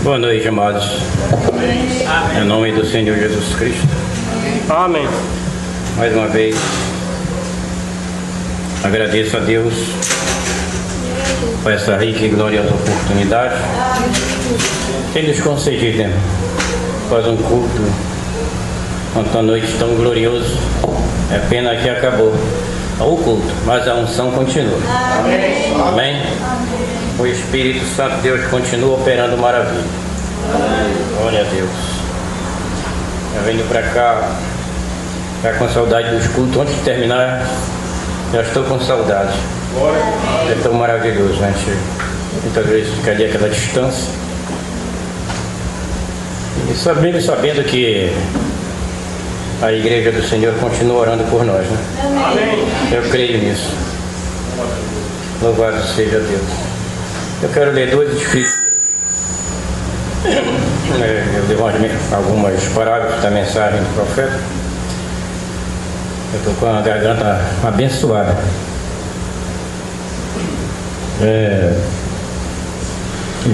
Boa noite, amados. Em nome do Senhor Jesus Cristo. Amém. Mais uma vez, agradeço a Deus por essa rica e gloriosa oportunidade que Ele nos concedido, né? Após um culto, uma noite tão glorioso. É pena que acabou o culto, mas a unção continua. Amém. Amém. O Espírito Santo de Deus continua operando maravilha. Glória a Deus. Eu venho para cá, já com saudade dos cultos. Antes de terminar, já estou com saudade. É tão maravilhoso, né? Muitas vezes fica ali aquela distância. E sabendo que a igreja do Senhor continua orando por nós, né? Amém. Eu creio nisso. Louvado seja Deus. Eu quero ler duas escrituras. Eu levo algumas parágrafos da mensagem do profeta. Eu estou com a garganta abençoada.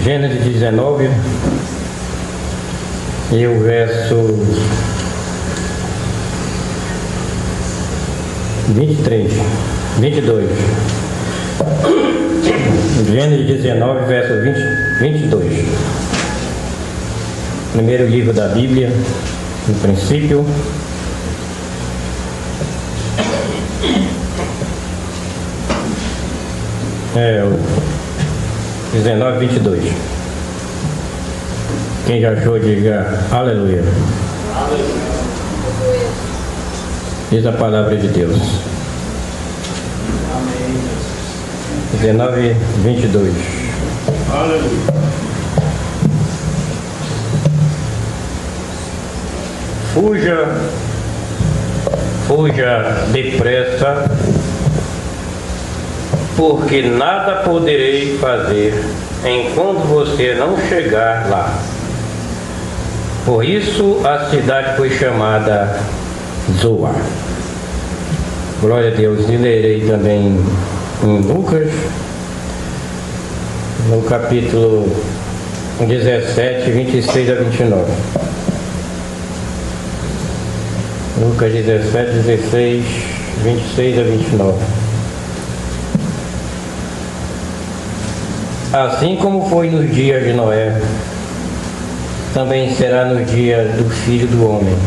Gênesis 19 e o verso 22. Gênesis 19, verso 22. Primeiro livro da Bíblia, no princípio. O 19, 22. Quem já achou, diga aleluia. Aleluia. Diz a palavra de Deus. 19, 22. Aleluia. Fuja depressa, porque nada poderei fazer enquanto você não chegar lá. Por isso a cidade foi chamada Zoar. Glória a Deus. E lerei também em Lucas, no capítulo 17, 26 a 29. Lucas 17, 16, 26 a 29. Assim como foi nos dias de Noé, também será no dia do Filho do Homem.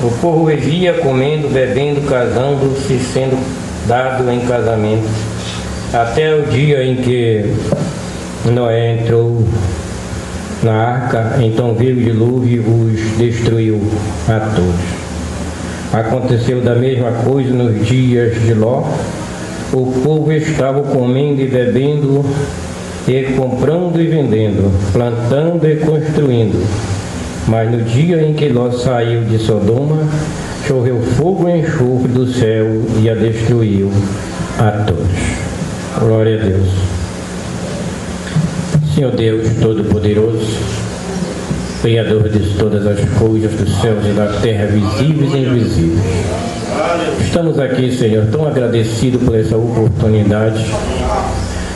O povo vivia comendo, bebendo, casando-se, sendo dado em casamento, até o dia em que Noé entrou na arca. Então veio o dilúvio e os destruiu a todos. Aconteceu da mesma coisa nos dias de Ló. O povo estava comendo e bebendo, e comprando e vendendo, plantando e construindo. Mas no dia em que Ló saiu de Sodoma, choveu fogo e enxofre do céu e a destruiu a todos. Glória a Deus. Senhor Deus Todo-Poderoso, Criador de todas as coisas dos céus e da terra, visíveis e invisíveis. Estamos aqui, Senhor, tão agradecidos por essa oportunidade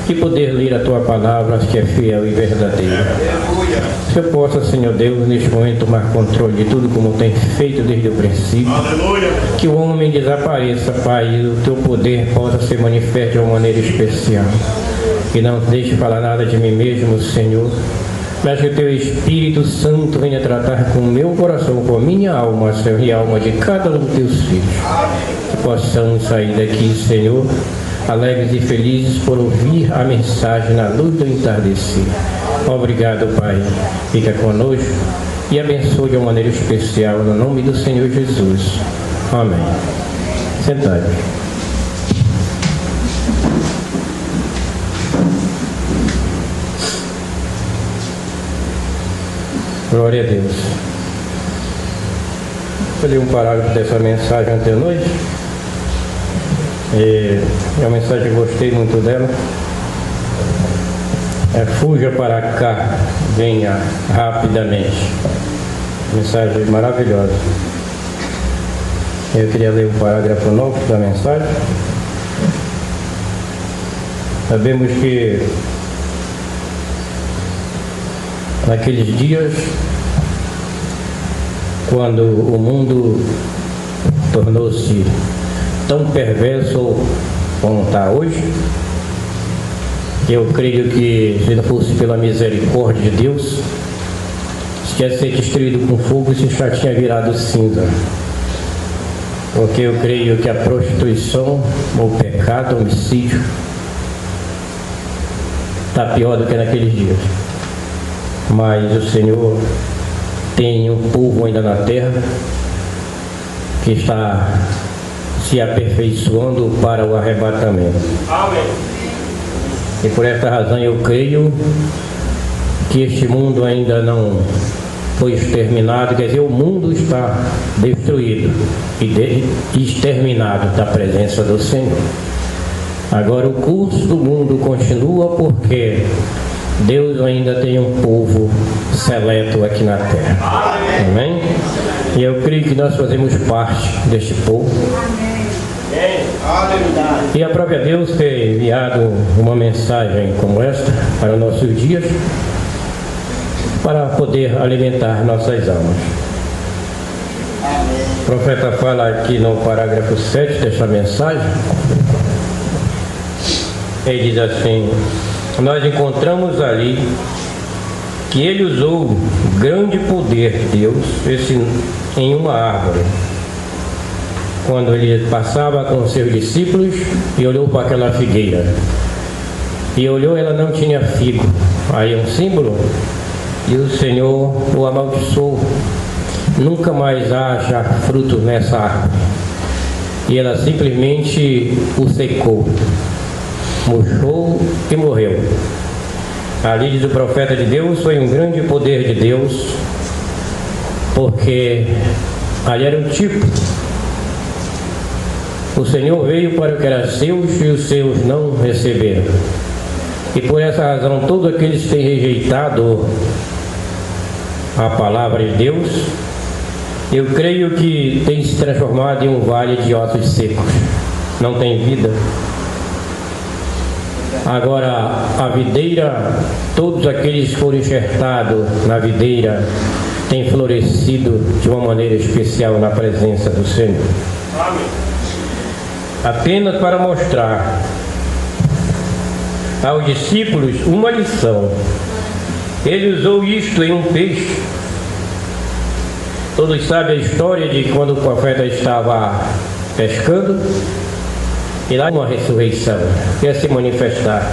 de poder ler a Tua palavra, que é fiel e verdadeira. Que eu possa, Senhor Deus, neste momento tomar controle de tudo como tem feito desde o princípio. Aleluia. Que o homem desapareça, Pai, e o Teu poder possa ser manifesto de uma maneira especial. Que não deixe falar nada de mim mesmo, Senhor, mas que o Teu Espírito Santo venha tratar com o meu coração, com a minha alma, Senhor, e a alma de cada um dos Teus filhos. Que possamos sair daqui, Senhor, alegres e felizes por ouvir a mensagem na luz do entardecer. Obrigado, Pai. Fica conosco e abençoe de uma maneira especial, no nome do Senhor Jesus. Amém. Sentado. Glória a Deus. Eu li um parágrafo dessa mensagem ontem à noite. É uma mensagem que eu gostei muito dela. Fuja para cá, venha rapidamente. Mensagem maravilhosa. Eu queria ler um parágrafo novo da mensagem. Sabemos que naqueles dias, quando o mundo tornou-se tão perverso como está hoje, eu creio que, se não fosse pela misericórdia de Deus, se tivesse sido destruído com fogo, isso já tinha virado cinza. Porque eu creio que a prostituição, o pecado, o homicídio, está pior do que naqueles dias. Mas o Senhor tem um povo ainda na terra que está se aperfeiçoando para o arrebatamento. Amém. E por esta razão eu creio que este mundo ainda não foi exterminado, quer dizer, o mundo está destruído e exterminado da presença do Senhor. Agora o curso do mundo continua porque Deus ainda tem um povo seleto aqui na terra. Amém? E eu creio que nós fazemos parte deste povo. E a própria Deus tem enviado uma mensagem como esta para os nossos dias, para poder alimentar nossas almas. O profeta fala aqui no parágrafo 7 desta mensagem, ele diz assim: nós encontramos ali que ele usou grande poder de Deus em uma árvore, quando ele passava com seus discípulos e olhou para aquela figueira, e olhou, ela não tinha figo, aí um símbolo, e o Senhor o amaldiçoou, nunca mais haja fruto nessa árvore, e ela simplesmente o secou, murchou e morreu. Ali, diz o profeta de Deus, foi um grande poder de Deus, porque ali era um tipo. O Senhor veio para o que era seus e os seus não receberam. E por essa razão, todos aqueles que têm rejeitado a palavra de Deus, eu creio que tem se transformado em um vale de ossos secos. Não tem vida. Agora, a videira, todos aqueles que foram enxertados na videira, têm florescido de uma maneira especial na presença do Senhor. Amém. Apenas para mostrar aos discípulos uma lição, ele usou isto em um peixe. Todos sabem a história de quando o profeta estava pescando, e lá uma ressurreição ia se manifestar.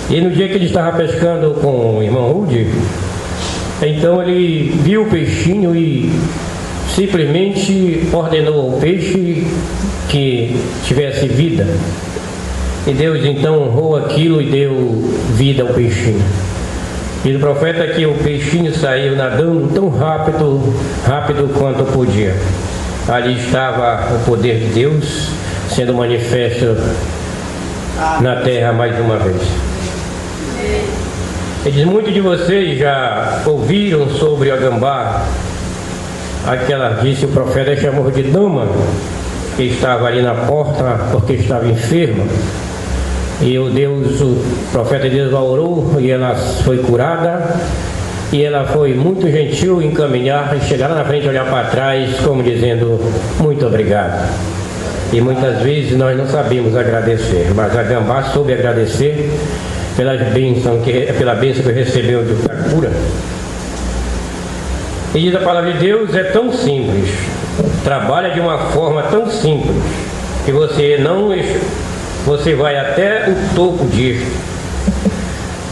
E no dia que ele estava pescando com o irmão Rude, então ele viu o peixinho e simplesmente ordenou ao peixe que tivesse vida. E Deus então honrou aquilo e deu vida ao peixinho. E o profeta que o peixinho saiu nadando tão rápido quanto podia. Ali estava o poder de Deus sendo manifesto na terra mais uma vez. Ele diz: muitos de vocês já ouviram sobre a gambá. Aquela, disse o profeta, chamou de dama, que estava ali na porta porque estava enferma. E o profeta de Deus a orou e ela foi curada. E ela foi muito gentil em caminhar e chegar lá na frente, olhar para trás, como dizendo: muito obrigado. E muitas vezes nós não sabemos agradecer, mas a gambá soube agradecer pela bênção que recebeu da cura. E diz a palavra de Deus, é tão simples, trabalha de uma forma tão simples, que você vai até o topo disso,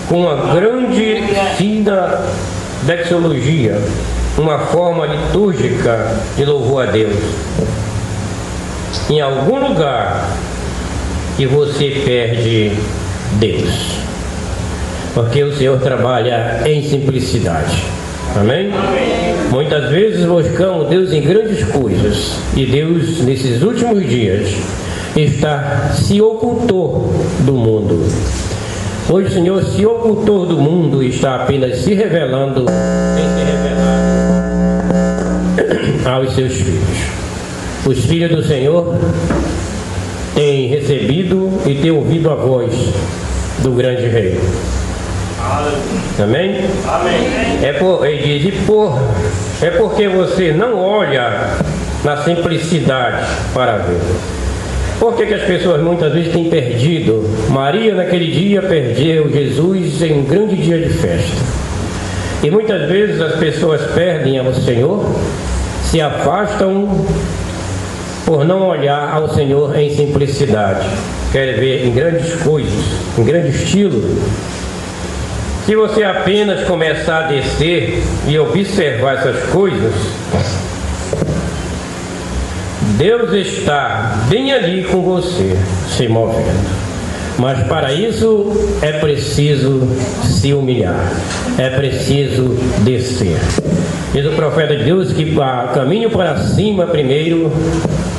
com uma grande fina doxologia, uma forma litúrgica de louvor a Deus. Em algum lugar que você perde Deus, porque o Senhor trabalha em simplicidade. Amém? Amém? Muitas vezes buscamos Deus em grandes coisas, e Deus nesses últimos dias se ocultou do mundo. Hoje o Senhor se ocultou do mundo e está apenas se revelando, tem se revelado aos seus filhos. Os filhos do Senhor têm recebido e têm ouvido a voz do grande Rei. Amém? Ele diz, é porque você não olha na simplicidade para ver. Por que as pessoas muitas vezes têm perdido? Maria naquele dia perdeu Jesus em um grande dia de festa. E muitas vezes as pessoas perdem ao Senhor, se afastam por não olhar ao Senhor em simplicidade. Querem ver em grandes coisas, em grande estilo. Se você apenas começar a descer e observar essas coisas, Deus está bem ali com você, se movendo. Mas para isso é preciso se humilhar, é preciso descer. Diz o profeta de Deus que o caminho para cima primeiro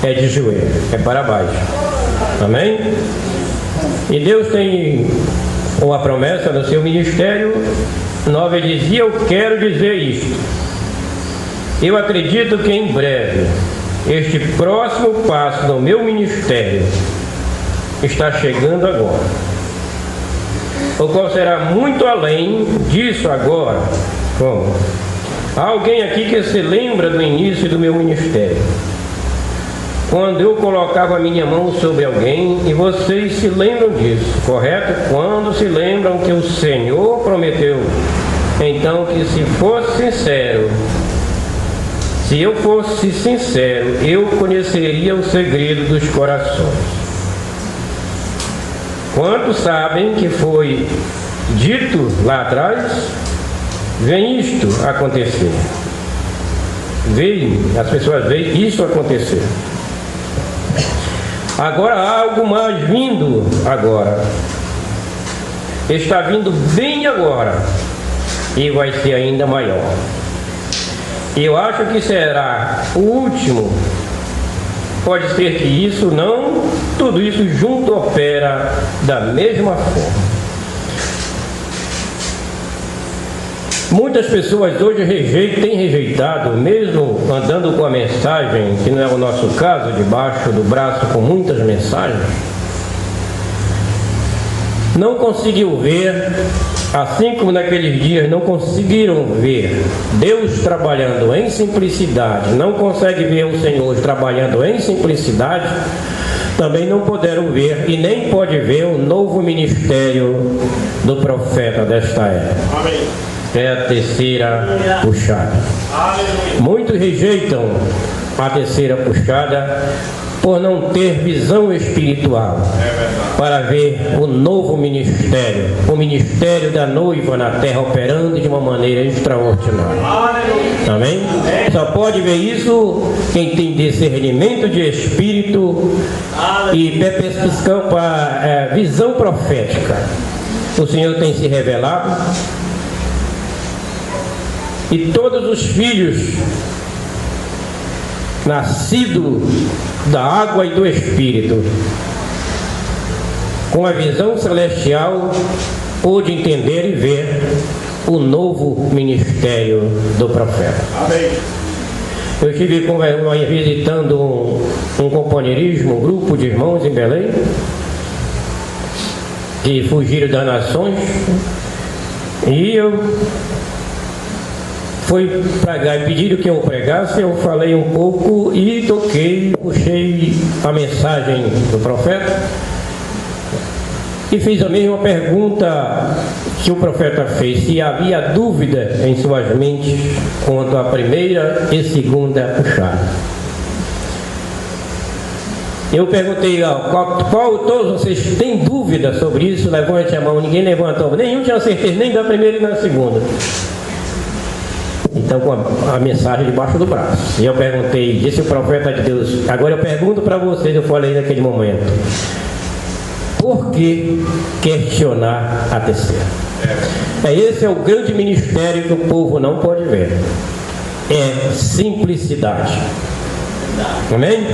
é de joelho, é para baixo. Amém? E Deus tem uma promessa no seu ministério. 9 ele dizia, eu quero dizer isto. Eu acredito que em breve este próximo passo no meu ministério está chegando agora, o qual será muito além disso agora. Como? Há alguém aqui que se lembra do início do meu ministério, quando eu colocava a minha mão sobre alguém, e vocês se lembram disso, correto? Quando se lembram que o Senhor prometeu, então, que se eu fosse sincero, eu conheceria o segredo dos corações. Quantos sabem que foi dito lá atrás? Vem isto acontecer. As pessoas veem isso acontecer. Agora há algo mais vindo agora. Está vindo bem agora. E vai ser ainda maior. Eu acho que será o último. Pode ser que isso não, tudo isso junto opera da mesma forma. Muitas pessoas hoje têm rejeitado, mesmo andando com a mensagem, que não é o nosso caso, debaixo do braço com muitas mensagens, não conseguiu ver, assim como naqueles dias não conseguiram ver Deus trabalhando em simplicidade, não consegue ver o Senhor trabalhando em simplicidade, também não puderam ver e nem pode ver o novo ministério do profeta desta época. Amém. É a terceira puxada. Muitos rejeitam a terceira puxada por não ter visão espiritual para ver o novo ministério, o ministério da noiva na terra operando de uma maneira extraordinária. Amém? Só pode ver isso quem tem discernimento de espírito e visão profética. O Senhor tem se revelado e todos os filhos nascidos da água e do Espírito, com a visão celestial, pôde entender e ver o novo ministério do profeta. Amém. Eu estive visitando um companheirismo, um grupo de irmãos em Belém, que fugiram das nações, e eu fui pregar e pediram que eu pregasse. Eu falei um pouco e puxei a mensagem do profeta e fiz a mesma pergunta que o profeta fez, se havia dúvida em suas mentes quanto à primeira e segunda puxada. Eu perguntei, todos vocês têm dúvida sobre isso? Levante a mão. Ninguém levantou, nenhum tinha certeza, nem da primeira e da segunda. Então, com a mensagem debaixo do braço. E eu perguntei, disse o profeta de Deus, agora eu pergunto para vocês, eu falei naquele momento, por que questionar a terceira? Esse é o grande ministério que o povo não pode ver. É simplicidade. Amém?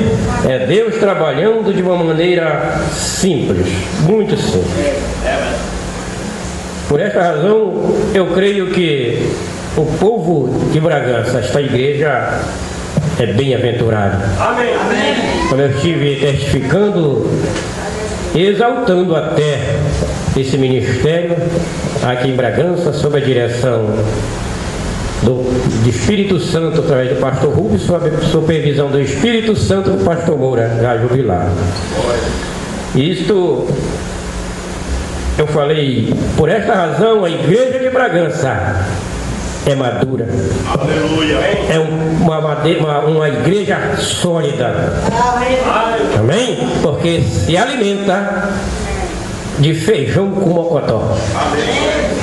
É Deus trabalhando de uma maneira simples, muito simples. Por esta razão, eu creio que o povo de Bragança, esta igreja, é bem-aventurado. Amém. Como eu estive testificando, exaltando até esse ministério, aqui em Bragança, sob a direção do Espírito Santo, através do pastor Rubens, sob a supervisão do Espírito Santo do pastor Moura, já jubilado. Isto, eu falei, por esta razão, a igreja de Bragança é madura. Aleluia. É uma igreja sólida. Amém? Porque se alimenta de feijão com mocotó.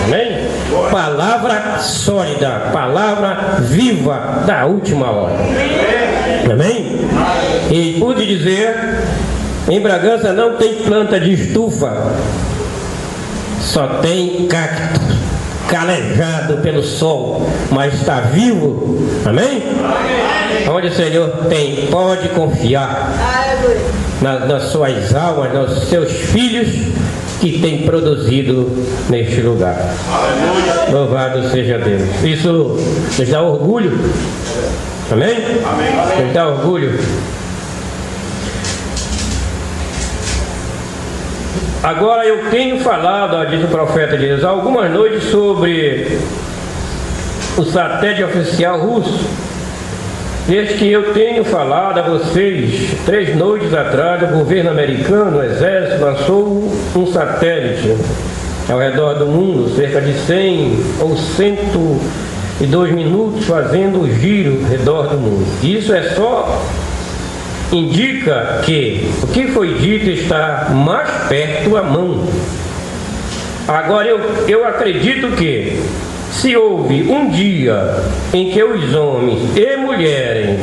Amém? Palavra sólida, palavra viva da última hora. Amém? E pude dizer, em Bragança não tem planta de estufa, só tem cacto calejado pelo sol, mas está vivo. Amém? Onde o Senhor tem, pode confiar nas suas almas, nos seus filhos que tem produzido neste lugar. Aleluia. Louvado seja Deus. Isso nos dá orgulho. Amém? Amém. Nos dá orgulho. Agora eu tenho falado, diz o profeta de Deus, algumas noites sobre o satélite oficial russo. Desde que eu tenho falado a vocês, 3 noites atrás, o governo americano, o exército, lançou um satélite ao redor do mundo, cerca de 100 ou 102 minutos, fazendo o giro ao redor do mundo. Isso é só indica que o que foi dito está mais perto à mão. Agora eu acredito que se houve um dia em que os homens e mulheres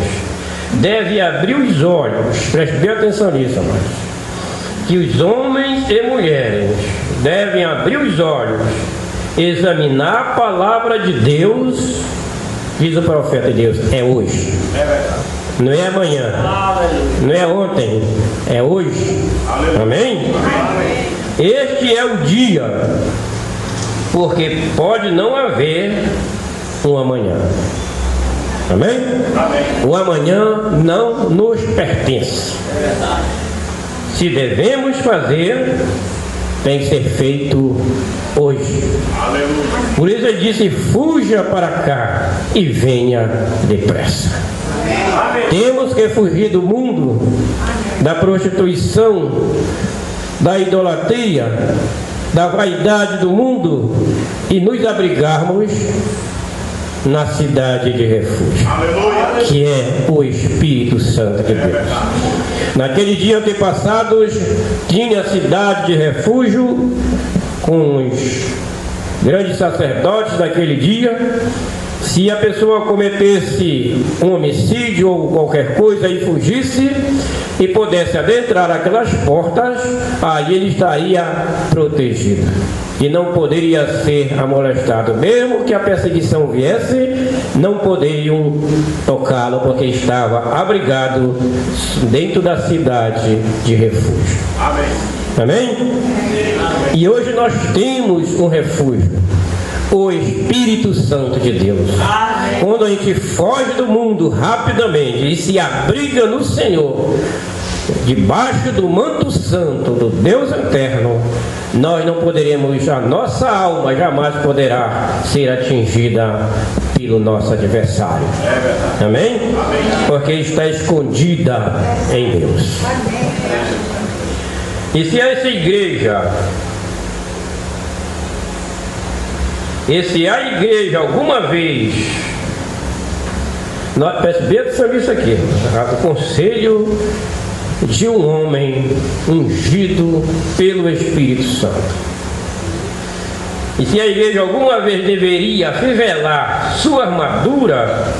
devem abrir os olhos, preste bem atenção nisso, amados, que os homens e mulheres devem abrir os olhos, examinar a palavra de Deus, diz o profeta de Deus, é hoje. É verdade. Não é amanhã, não é ontem, é hoje. Amém? Este é o dia, porque pode não haver um amanhã. Amém? O amanhã não nos pertence. Se devemos fazer, tem que ser feito hoje. Por isso ele disse, fuja para cá e venha depressa. Temos que fugir do mundo, da prostituição, da idolatria, da vaidade do mundo e nos abrigarmos na cidade de refúgio, que é o Espírito Santo de Deus. Naquele dia antepassados, tinha a cidade de refúgio com os grandes sacerdotes daquele dia. Se a pessoa cometesse um homicídio ou qualquer coisa e fugisse e pudesse adentrar aquelas portas, aí ele estaria protegido e não poderia ser amolestado. Mesmo que a perseguição viesse, não poderiam tocá-lo porque estava abrigado dentro da cidade de refúgio. Amém. Amém? E hoje nós temos um refúgio, o Espírito Santo de Deus. Quando a gente foge do mundo rapidamente e se abriga no Senhor, debaixo do manto santo do Deus eterno, nós não poderemos, a nossa alma jamais poderá ser atingida pelo nosso adversário. Amém? Porque está escondida em Deus. E se essa igreja, e se a igreja alguma vez, preste bem atenção nisso aqui, o conselho de um homem ungido pelo Espírito Santo. E se a igreja alguma vez deveria fivelar sua armadura,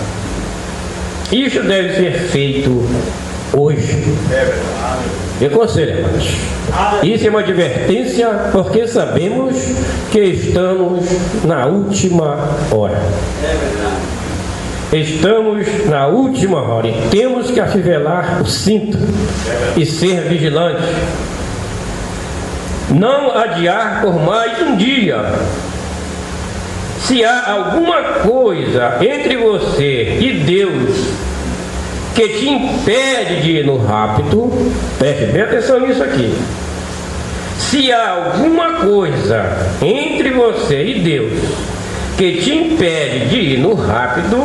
isso deve ser feito hoje. Eu aconselho, irmãos. Isso é uma advertência, porque sabemos que estamos na última hora. Estamos na última hora e temos que afivelar o cinto e ser vigilantes. Não adiar por mais um dia. Se há alguma coisa entre você e Deus que te impede de ir no rapto, preste bem atenção nisso aqui. Se há alguma coisa entre você e Deus que te impede de ir no rápido,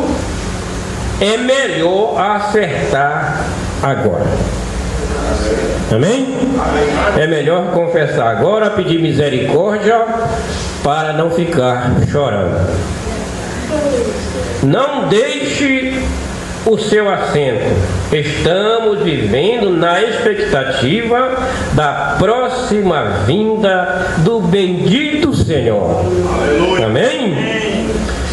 é melhor acertar agora. Amém? É melhor confessar agora, pedir misericórdia para não ficar chorando. Não deixe o seu assento. Estamos vivendo na expectativa da próxima vinda do bendito Senhor. Amém?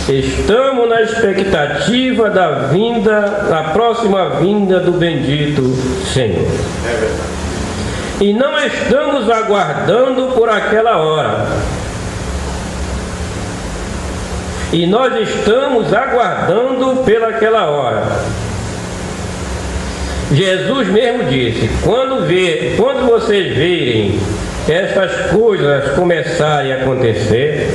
Estamos na expectativa da próxima vinda do bendito Senhor. E não estamos aguardando por aquela hora. E nós estamos aguardando pelaquela hora. Jesus mesmo disse: quando vocês verem estas coisas começarem a acontecer,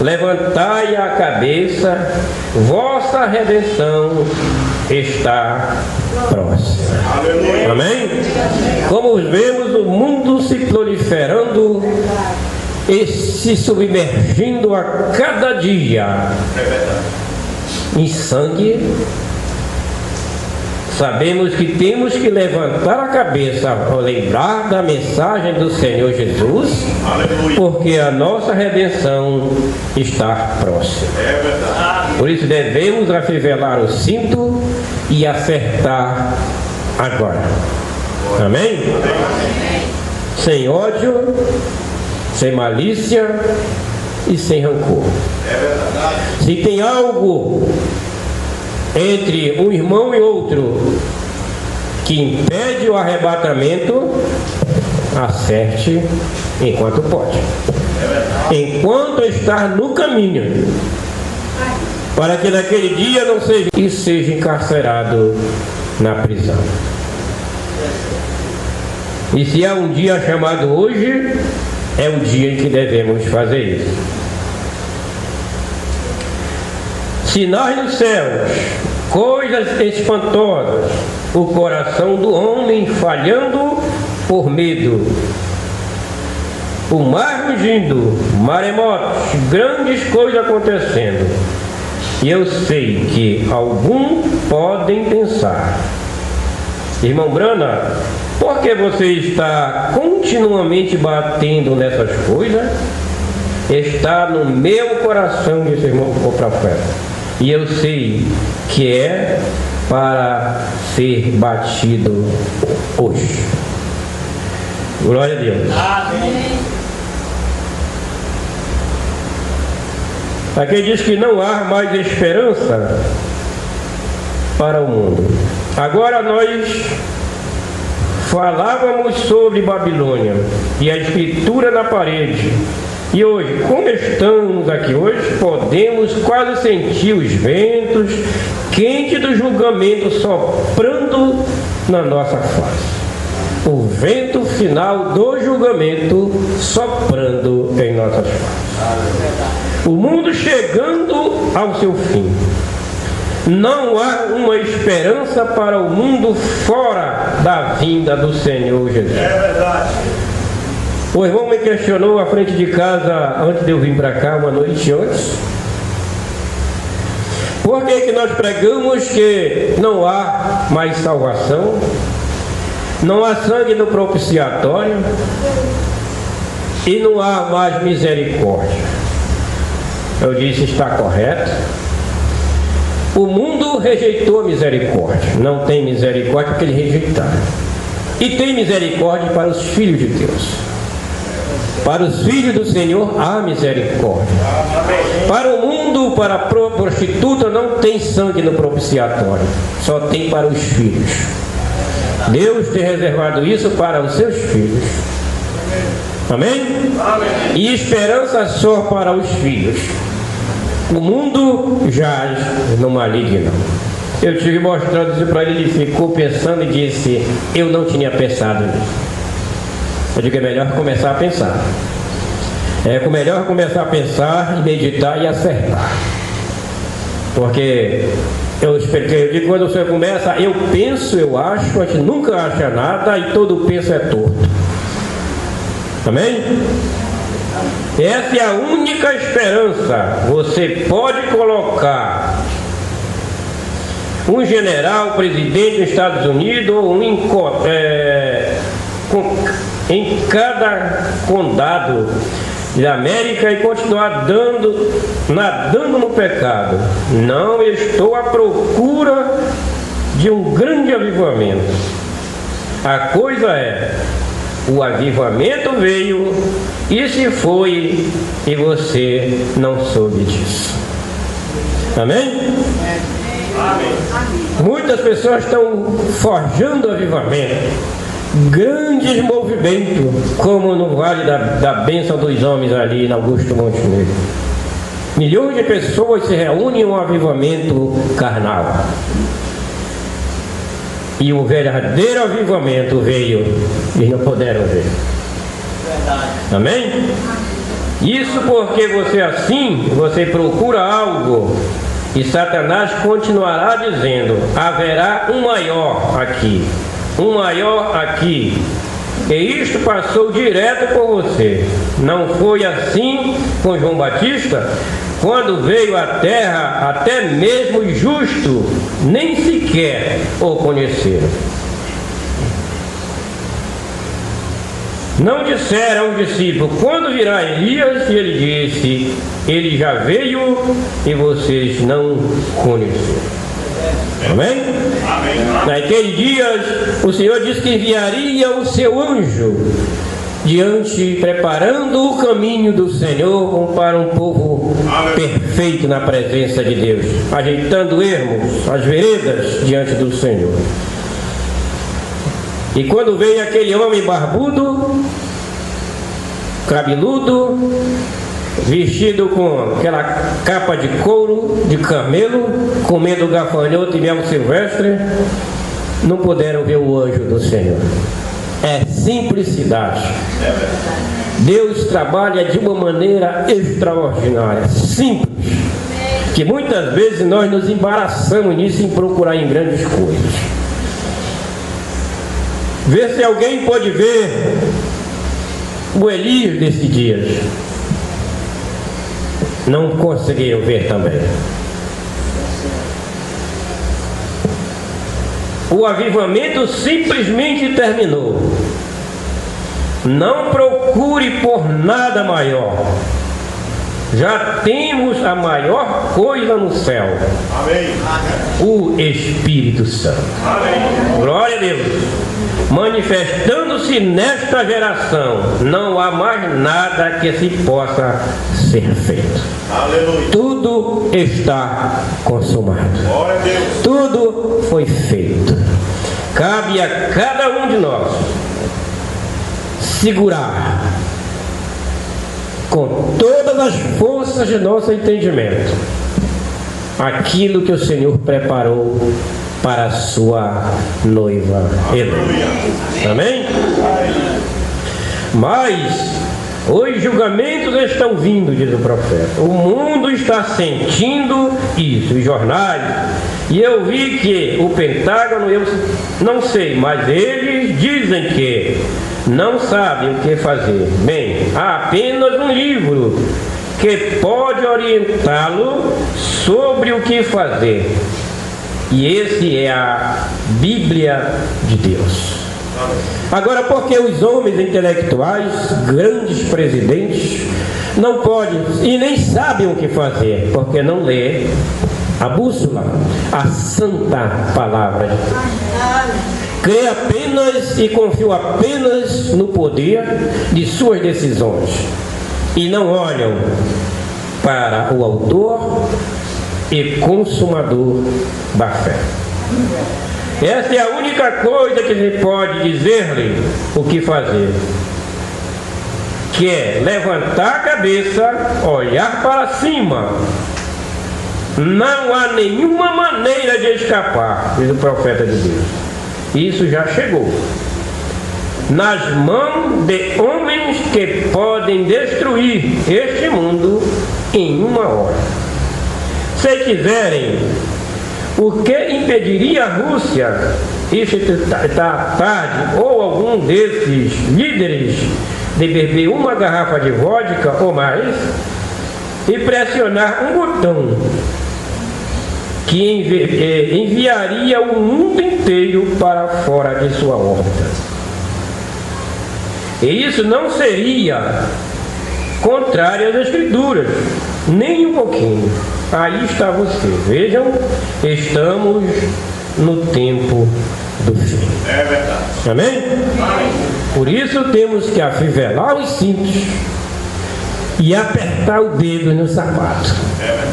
levantai a cabeça, vossa redenção está próxima. Amém? Como vemos o mundo se proliferando e se submergindo a cada dia em sangue, sabemos que temos que levantar a cabeça ao lembrar da mensagem do Senhor Jesus, porque a nossa redenção está próxima. Por isso devemos afivelar o cinto e acertar agora. Amém? Sem ódio, sem malícia e sem rancor. Se tem algo entre um irmão e outro que impede o arrebatamento, acerte enquanto pode, enquanto está no caminho, para que naquele dia não seja encarcerado na prisão. E se há um dia chamado hoje, é o dia em que devemos fazer isso. Sinais nos céus, coisas espantosas, o coração do homem falhando por medo, o mar rugindo, maremotos, grandes coisas acontecendo. E eu sei que alguns podem pensar: irmão Brana, por que você está continuamente batendo nessas coisas? Está no meu coração, disse o irmão profeta. E eu sei que é para ser batido hoje. Glória a Deus. Amém. Aqui diz que não há mais esperança para o mundo. Agora nós falávamos sobre Babilônia e a escritura na parede. E hoje, como estamos aqui hoje, podemos quase sentir os ventos quentes do julgamento soprando na nossa face. O vento final do julgamento soprando em nossas faces. O mundo chegando ao seu fim. Não há uma esperança para o mundo fora da vinda do Senhor Jesus. É verdade. O irmão me questionou à frente de casa antes de eu vir para cá, uma noite antes. Por que nós pregamos que não há mais salvação? Não há sangue no propiciatório? E não há mais misericórdia? Eu disse: está correto. O mundo rejeitou a misericórdia. Não tem misericórdia porque eles rejeitaram. E tem misericórdia para os filhos de Deus. Para os filhos do Senhor há misericórdia. Para o mundo, para a prostituta, não tem sangue no propiciatório. Só tem para os filhos. Deus tem reservado isso para os seus filhos. Amém? E esperança só para os filhos. O mundo jaz no maligno. Eu tive mostrando isso para ele, ele ficou pensando e disse: eu não tinha pensado nisso. Eu digo: é melhor começar a pensar. É melhor começar a pensar, meditar e acertar. Porque eu digo, quando você começa, eu penso, eu acho, a gente nunca acha nada e todo penso é torto. Amém? Essa é a única esperança. Você pode colocar um general, presidente dos Estados Unidos, ou em cada condado da América e continuar nadando no pecado. Não estou à procura de um grande avivamento. A coisa é, o avivamento veio e se foi e você não soube disso. Amém? Amém. Muitas pessoas estão forjando avivamento, grandes movimentos, como no Vale da Bênção dos Homens ali na Augusto Montenegro. Milhões de pessoas se reúnem em um avivamento carnal. E o verdadeiro avivamento veio e não puderam ver. Amém? Isso porque você procura algo e Satanás continuará dizendo: haverá um maior aqui, um maior aqui. E isto passou direto por você. Não foi assim com João Batista? Quando veio à terra, até mesmo o justo nem sequer o conheceram. Não disseram aos discípulos: quando virá Elias? E ele disse: ele já veio e vocês não conheceram. Amém? Amém. Naqueles dias o Senhor disse que enviaria o seu anjo preparando o caminho do Senhor para um povo perfeito na presença de Deus, ajeitando ermos, as veredas diante do Senhor. E quando veio aquele homem barbudo, cabeludo, vestido com aquela capa de couro de camelo, comendo gafanhoto e mel silvestre, não puderam ver o anjo do Senhor. É simplicidade. Deus trabalha de uma maneira extraordinária, simples, que muitas vezes nós nos embaraçamos nisso em procurar em grandes coisas. Vê se alguém pode ver o Elias desses dias. Não conseguiram ver também. O avivamento simplesmente terminou. Não procure por nada maior. Já temos a maior coisa no céu. Amém. O Espírito Santo. Amém. Glória a Deus. Manifestando-se nesta geração, não há mais nada que se possa ser feito. Aleluia. Tudo está consumado. Glória a Deus. Tudo foi feito. Cabe a cada um de nós segurar com todas as forças de nosso entendimento aquilo que o Senhor preparou para a sua noiva eleita. Amém? Mas os julgamentos estão vindo, diz o profeta. O mundo está sentindo isso, os jornais. E eu vi que o Pentágono, eu não sei, mas eles dizem que não sabem o que fazer. Bem, há apenas um livro que pode orientá-lo sobre o que fazer. E esse é a Bíblia de Deus. Agora, porque os homens intelectuais, grandes presidentes, não podem e nem sabem o que fazer, porque não lê a bússola, a santa palavra de Deus. Crê apenas e confia apenas no poder de suas decisões e não olham para o autor e consumador da fé. Essa é a única coisa que se pode dizer-lhe o que fazer, que é levantar a cabeça, olhar para cima. Não há nenhuma maneira de escapar, diz o profeta de Deus. Isso já chegou nas mãos de homens que podem destruir este mundo em uma hora. Se quiserem, o que impediria a Rússia, tarde, ou algum desses líderes de beber uma garrafa de vodka ou mais e pressionar um botão que enviaria o mundo inteiro para fora de sua órbita. E isso não seria contrário às Escrituras, nem um pouquinho. Aí está você. Vejam, estamos no tempo do fim. É verdade. Amém? Amém. Por isso temos que afivelar os cintos e apertar o dedo no sapato. É verdade.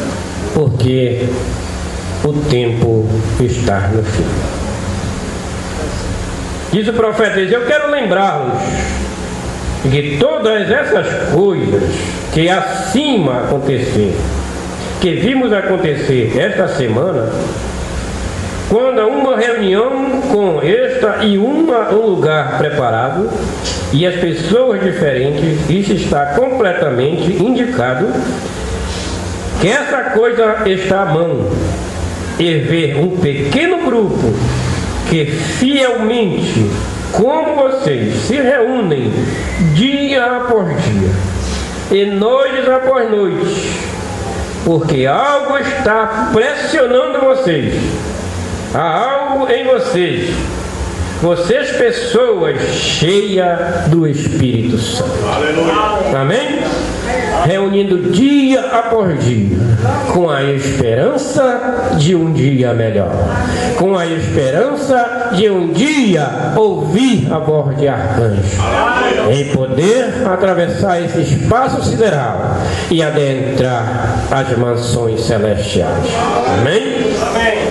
Porque o tempo está no fim. Diz o profeta: eu quero lembrá-los de que todas essas coisas que acima acontecer, que vimos acontecer esta semana, quando há uma reunião com esta e um lugar preparado e as pessoas diferentes, isso está completamente indicado que essa coisa está à mão. E ver um pequeno grupo que fielmente, como vocês, se reúnem dia após dia e noite após noite, porque algo está pressionando vocês, há algo em vocês, pessoas cheias do Espírito Santo. Aleluia. Amém? Reunindo dia após dia, com a esperança de um dia melhor, com a esperança de um dia ouvir a voz de arcanjo, em poder atravessar esse espaço sideral e adentrar as mansões celestiais. Amém?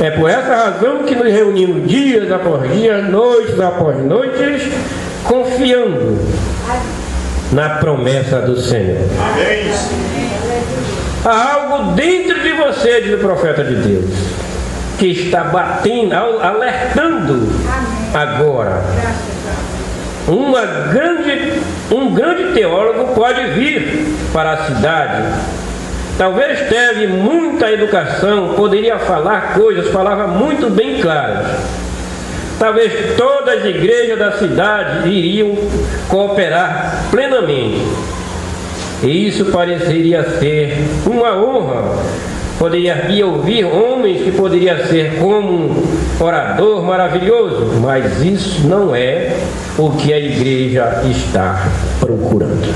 É por essa razão que nos reunimos dias após dias, noites após noites, confiando na promessa do Senhor. Amém. Há algo dentro de você, diz o profeta de Deus, que está batendo, alertando agora. Um grande teólogo pode vir para a cidade. Talvez teve muita educação, poderia falar coisas, falava muito bem claras. Talvez todas as igrejas da cidade iriam cooperar plenamente. E isso pareceria ser uma honra. Poderia ouvir homens que poderia ser como um orador maravilhoso, mas isso não é o que a igreja está procurando.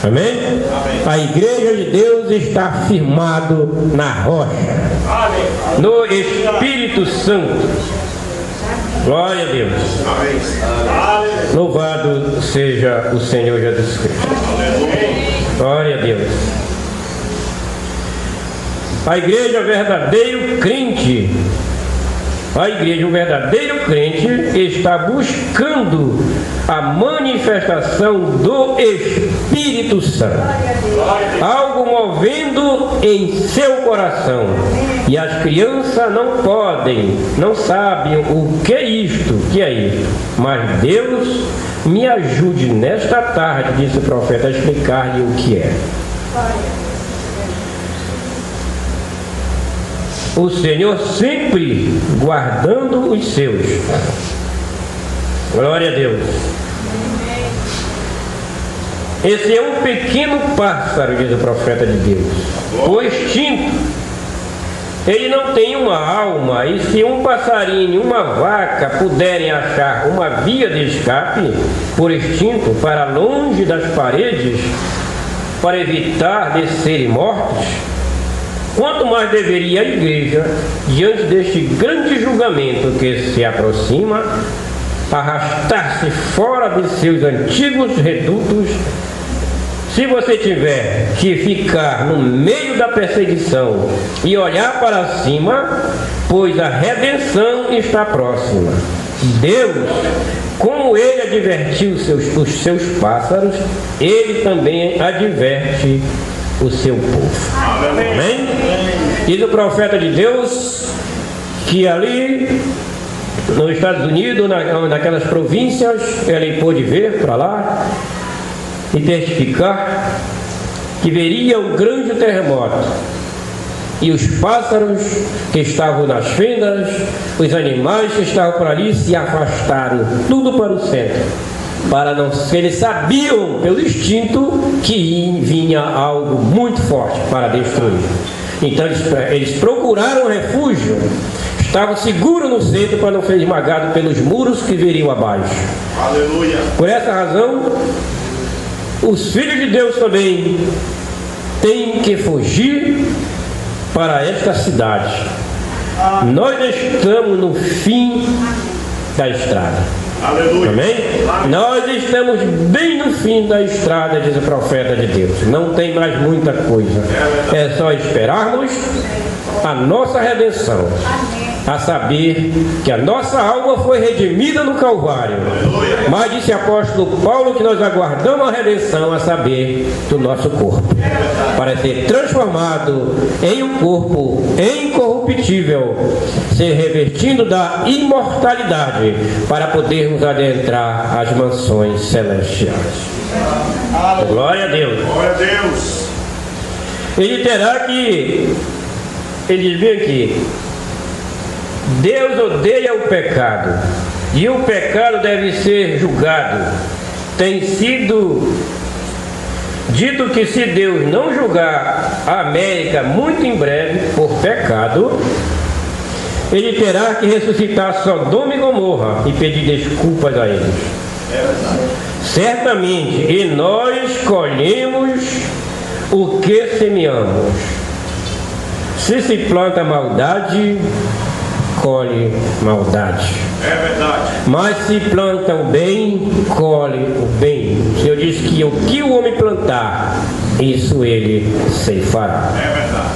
Amém? A igreja de Deus está firmado na rocha, no Espírito Santo. Glória a Deus. Amém. Louvado seja o Senhor Jesus Cristo. Glória a Deus. A igreja verdadeiro crente, o verdadeiro crente está buscando a manifestação do Espírito Santo, algo movendo em seu coração, e as crianças não sabem o que é isto, mas Deus me ajude nesta tarde, disse o profeta, a explicar-lhe o que é. O Senhor sempre guardando os seus. Glória a Deus. Esse é um pequeno pássaro, diz o profeta de Deus, o extinto. Ele não tem uma alma, e se um passarinho, uma vaca puderem achar uma via de escape por instinto para longe das paredes, para evitar de serem mortos, quanto mais deveria a igreja, diante deste grande julgamento que se aproxima, arrastar-se fora de seus antigos redutos. Se você tiver que ficar no meio da perseguição e olhar para cima, pois a redenção está próxima. Deus, como Ele advertiu os seus pássaros, Ele também adverte o seu povo. Amém? Diz o profeta de Deus que ali nos Estados Unidos, naquelas províncias, ele pôde ver para lá e testificar que veria um grande terremoto, e os pássaros que estavam nas fendas, os animais que estavam por ali se afastaram tudo para o centro, para não, eles sabiam pelo instinto que vinha algo muito forte para destruir. Então eles procuraram refúgio, estavam seguros no centro para não ser esmagados pelos muros que viriam abaixo. Aleluia. Por essa razão, os filhos de Deus também têm que fugir para esta cidade. Nós estamos no fim da estrada. Aleluia. Amém? Nós estamos bem no fim da estrada, diz o profeta de Deus. Não tem mais muita coisa. É só esperarmos a nossa redenção. A saber que a nossa alma foi redimida no Calvário. Mas disse o apóstolo Paulo que nós aguardamos a redenção, a saber, do nosso corpo, para ser transformado em um corpo incorruptível, ser revestindo da imortalidade, para podermos adentrar as mansões celestiais. Glória a Deus. Glória a Deus. Ele terá que, ele diz bem aqui, Deus odeia o pecado, e o pecado deve ser julgado. Tem sido dito que se Deus não julgar a América muito em breve por pecado, ele terá que ressuscitar Sodoma e Gomorra e pedir desculpas a eles. Certamente, e nós colhemos o que semeamos. Se se planta maldade, colhe maldade. É verdade. Mas se planta o bem, colhe o bem. O Senhor diz que o que o homem plantar, isso ele ceifará. É verdade.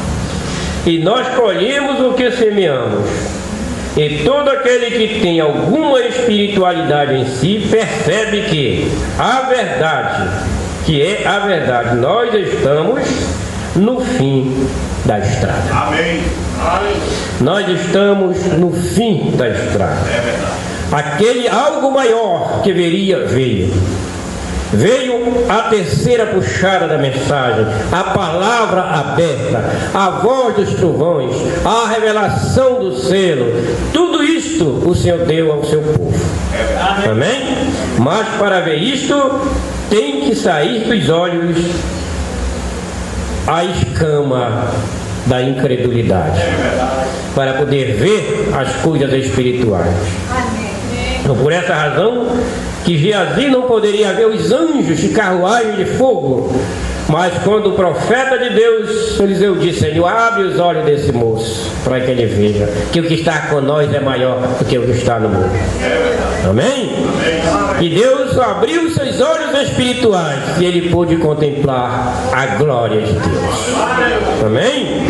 E nós colhemos o que semeamos. E todo aquele que tem alguma espiritualidade em si percebe que a verdade, que é a verdade, nós estamos no fim da estrada. Amém. Nós estamos no fim da estrada. É verdade. Aquele algo maior que veio. Veio a terceira puxada da mensagem, a palavra aberta, a voz dos trovões, a revelação do selo. Tudo isto o Senhor deu ao seu povo. Amém? Mas para ver isto, tem que sair dos olhos a escama da incredulidade, para poder ver as coisas espirituais. Então, por essa razão que Geazi não poderia ver os anjos de carruagem de fogo, mas quando o profeta de Deus, Eliseu, disse: Senhor, abre os olhos desse moço, para que ele veja que o que está com nós é maior do que o que está no mundo. Amém? E Deus abriu seus olhos espirituais e ele pôde contemplar a glória de Deus. Amém?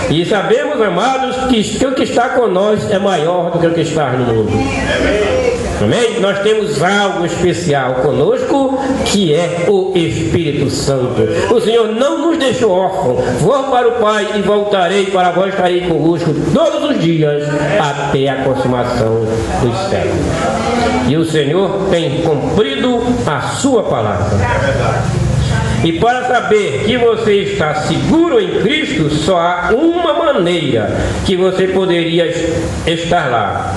E sabemos, amados, que o que está com nós é maior do que o que está no mundo. Amém? Nós temos algo especial conosco, que é o Espírito Santo. O Senhor não nos deixou órfãos. Vou para o Pai e voltarei para vós, estarei convosco todos os dias até a consumação dos séculos. E o Senhor tem cumprido a sua palavra. E para saber que você está seguro em Cristo, só há uma maneira que você poderia estar lá.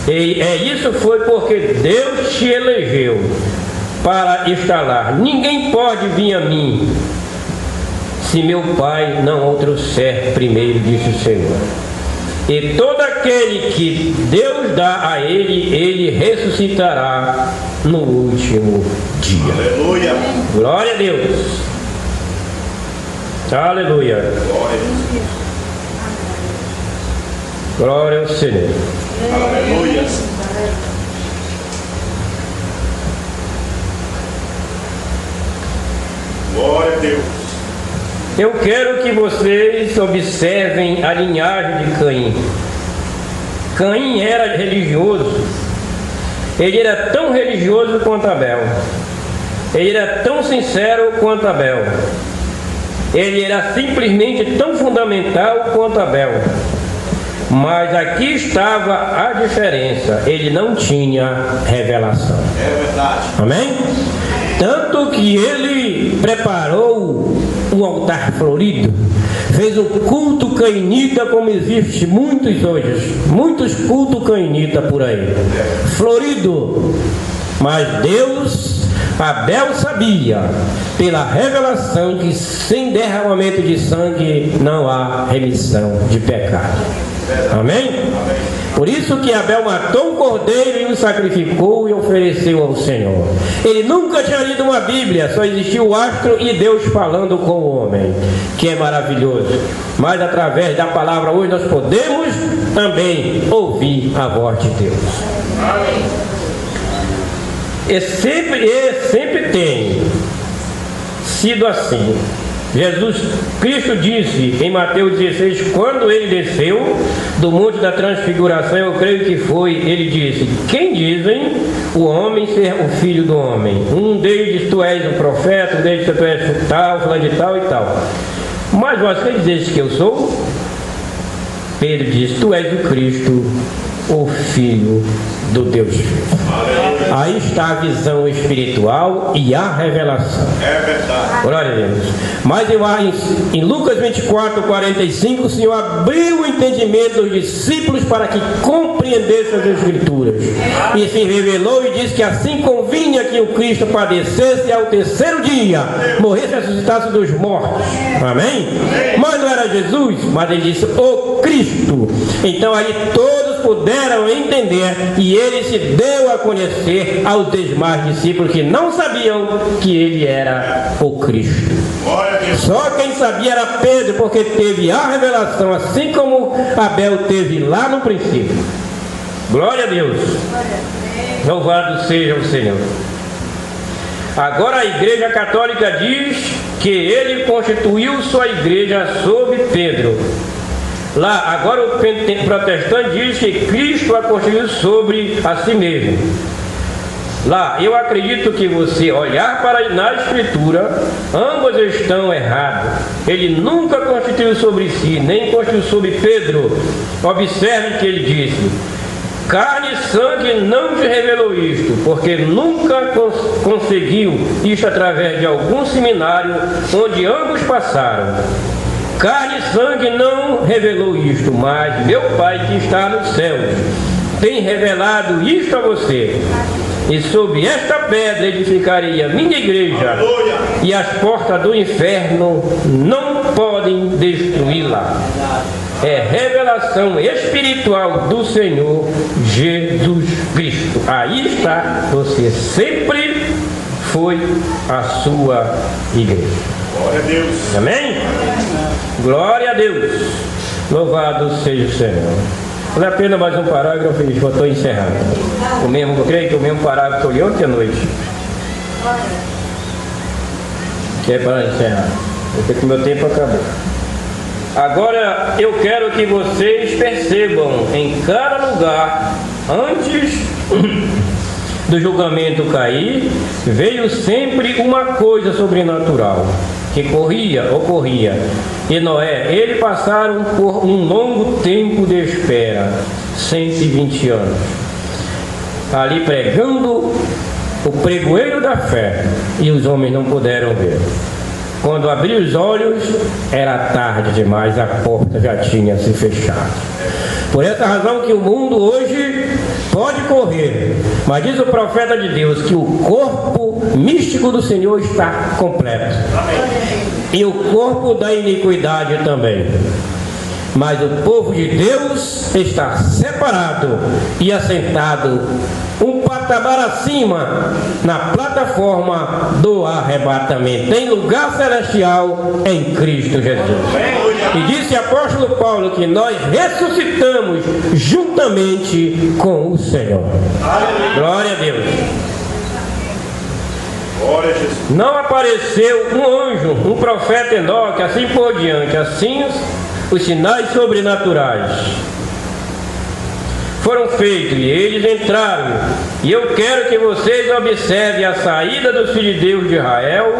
E isso foi porque Deus te elegeu para estar lá. Ninguém pode vir a mim se meu Pai não o trouxer primeiro, disse o Senhor. E todo aquele que Deus dá a ele, ele ressuscitará no último dia. Aleluia. Glória a Deus. Aleluia. Glória ao Senhor. Aleluia. Glória a Deus. Eu quero que vocês observem a linhagem de Caim. Caim era religioso. Ele era tão religioso quanto Abel. Ele era tão sincero quanto Abel. Ele era simplesmente tão fundamental quanto Abel. Mas aqui estava a diferença. Ele não tinha revelação. É verdade. Amém? Tanto que ele preparou um altar florido, fez um culto cainita, como existe muitos hoje, muitos cultos cainita por aí, florido, Mas Deus, Abel sabia, pela revelação, que sem derramamento de sangue não há remissão de pecado. Amém? Por isso que Abel matou um cordeiro e o sacrificou e ofereceu ao Senhor. Ele nunca tinha lido uma Bíblia, só existia o astro e Deus falando com o homem, que é maravilhoso. Mas através da palavra hoje nós podemos também ouvir a voz de Deus. E sempre tem sido assim. Jesus Cristo disse em Mateus 16, quando ele desceu do monte da transfiguração, eu creio que foi, ele disse: quem dizem o homem ser o filho do homem? Um deles diz: tu és o profeta, um deles diz: tu és tal, fulano de tal e tal. Mas vós quem dizes que eu sou? Pedro diz: tu és o Cristo, o Filho do Deus vivo. Aí está a visão espiritual e a revelação. É verdade. Glória a Deus. Mas em Lucas 24, 45, o Senhor abriu o entendimento dos discípulos para que compreendessem as Escrituras. E se revelou e disse que assim convinha que o Cristo padecesse e ao terceiro dia morresse e ressuscitasse dos mortos. Amém? Mas não era Jesus, mas ele disse o Cristo. Então aí todos puderam entender e ele se deu a conhecer aos demais discípulos que não sabiam que ele era o Cristo. Só quem sabia era Pedro, porque teve a revelação, assim como Abel teve lá no princípio. Glória a Deus. Louvado seja o Senhor. Agora a Igreja Católica diz que ele constituiu sua igreja sob Pedro. Lá, agora o protestante diz que Cristo a constituiu sobre a si mesmo. Lá, eu acredito que você olhar para na Escritura, ambos estão errados. Ele nunca constituiu sobre si, nem constituiu sobre Pedro. Observe que ele disse: carne e sangue não te revelou isto, porque nunca conseguiu isto através de algum seminário onde ambos passaram. Carne e sangue não revelou isto, mas meu Pai que está nos céus tem revelado isto a você. E sob esta pedra edificarei a minha igreja, e as portas do inferno não podem destruí-la. É revelação espiritual do Senhor Jesus Cristo. Aí está, você sempre foi a sua igreja. Glória a Deus. Amém? Glória a Deus. Louvado seja o Senhor. Vale a pena mais um parágrafo e já estou encerrando. Eu creio que o mesmo parágrafo que eu li ontem à noite. Que é para encerrar. Porque o meu tempo acabou. Agora eu quero que vocês percebam em cada lugar, antes do julgamento cair, veio sempre uma coisa sobrenatural que ocorria. E Noé, eles passaram por um longo tempo de espera, 120 anos, ali pregando o pregoeiro da fé, e os homens não puderam ver. Quando abriu os olhos, era tarde demais, a porta já tinha se fechado. Por essa razão que o mundo hoje pode correr, mas diz o profeta de Deus que o corpo místico do Senhor está completo. E o corpo da iniquidade também. Mas o povo de Deus está separado e assentado um patamar acima na plataforma do arrebatamento, em lugar celestial em Cristo Jesus. E disse o apóstolo Paulo que nós ressuscitamos juntamente com o Senhor. Glória a Deus. Não apareceu um anjo, um profeta Enoque, assim por diante. Assim os sinais sobrenaturais foram feitos e eles entraram. E eu quero que vocês observem a saída dos filhos de Deus de Israel.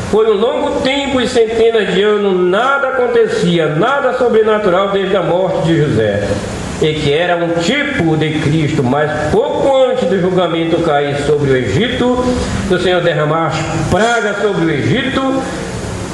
Foi um longo tempo e centenas de anos, nada acontecia, nada sobrenatural desde a morte de José, e que era um tipo de Cristo. Mas pouco antes do julgamento cair sobre o Egito, do Senhor derramar as pragas sobre o Egito,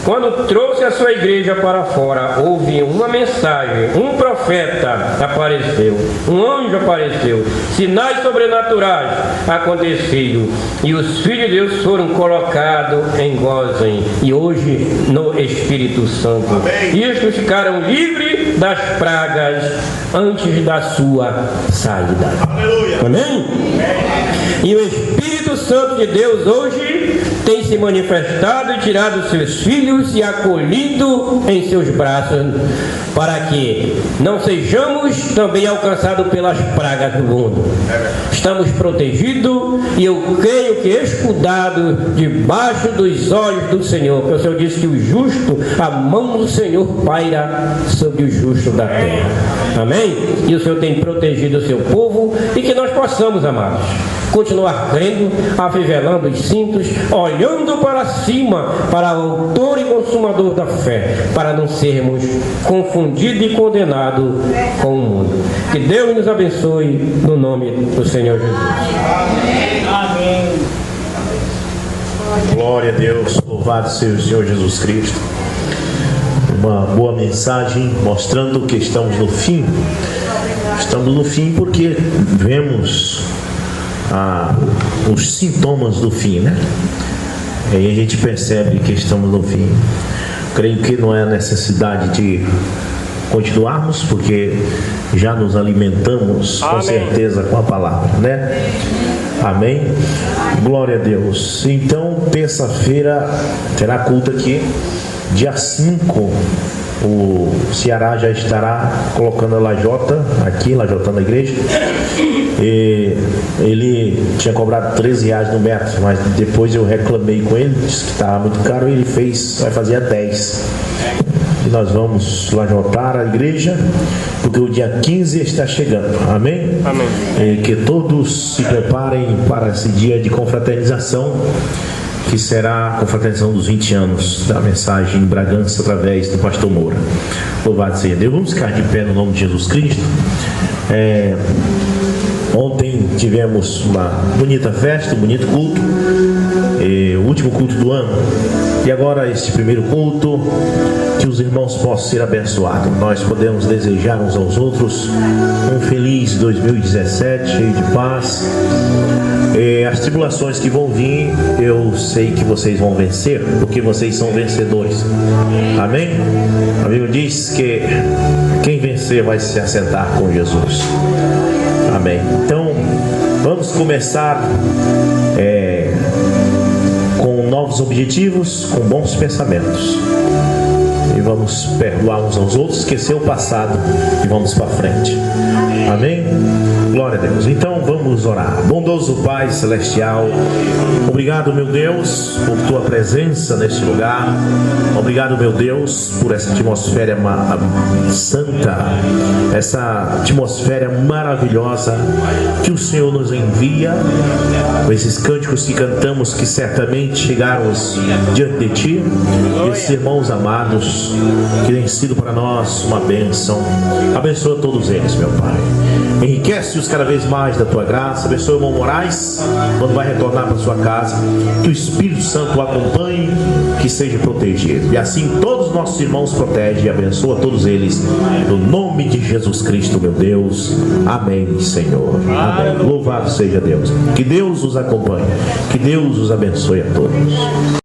quando trouxe a sua igreja para fora, houve uma mensagem, um profeta apareceu, um anjo apareceu, sinais sobrenaturais aconteceram, e os filhos de Deus foram colocados em gozem, e hoje no Espírito Santo. E estes ficaram livres das pragas antes da sua saída. Amém? E o Espírito Santo de Deus hoje tem se manifestado e tirado seus filhos e acolhido em seus braços, para que não sejamos também alcançados pelas pragas do mundo. Estamos protegidos e eu creio que escudados debaixo dos olhos do Senhor, porque o Senhor disse que o justo, a mão do Senhor paira sobre o justo da terra. Amém? E o Senhor tem protegido o seu povo, e que nós possamos, amados, continuar crendo, afivelando os cintos, olhando para cima, para o autor e consumador da fé, para não sermos confundidos e condenados com o mundo. Que Deus nos abençoe no nome do Senhor Jesus. Amém. Glória a Deus, louvado seja o Senhor Jesus Cristo. Uma boa mensagem mostrando que estamos no fim. Estamos no fim porque vemos os sintomas do fim, né? E aí a gente percebe que estamos no fim. Creio que não é necessidade de continuarmos, porque já nos alimentamos com certeza com a palavra, né? Amém? Glória a Deus. Então, terça-feira terá culto aqui. Dia 5, o Ceará já estará colocando a lajota aqui, lajotando a igreja. E ele tinha cobrado R$13 no metro, mas depois eu reclamei com ele, disse que estava muito caro, e ele vai fazer a 10. E nós vamos lajotar a igreja, porque o dia 15 está chegando. Amém? Amém. E que todos se preparem para esse dia de confraternização, que será a confraternização dos 20 anos da mensagem em Bragança, através do pastor Moura. Louvado seja Deus. Vamos ficar de pé no nome de Jesus Cristo. Ontem tivemos uma bonita festa, um bonito culto, o último culto do ano. E agora este primeiro culto, que os irmãos possam ser abençoados. Nós podemos desejar uns aos outros um feliz 2017, cheio de paz. As tribulações que vão vir, eu sei que vocês vão vencer, porque vocês são vencedores. Amém? A Bíblia diz que quem vencer vai se assentar com Jesus. Amém. Então, vamos começar com novos objetivos, com bons pensamentos. E vamos perdoar uns aos outros, esquecer o passado e vamos para frente. Amém? Glória a Deus. Então vamos orar. Bondoso Pai Celestial, obrigado, meu Deus, por tua presença neste lugar. Obrigado, meu Deus, por essa atmosfera santa, essa atmosfera maravilhosa que o Senhor nos envia, com esses cânticos que cantamos, que certamente chegaram diante de Ti, esses irmãos amados que têm sido para nós uma bênção. Abençoa todos eles, meu Pai. Enriquece-os cada vez mais da Tua graça. Abençoa o irmão Moraes quando vai retornar para sua casa. Que o Espírito Santo o acompanhe, que seja protegido. E assim todos os nossos irmãos protege e abençoa todos eles, no nome de Jesus Cristo, meu Deus. Amém, Senhor. Amém. Louvado seja Deus. Que Deus os acompanhe. Que Deus os abençoe a todos.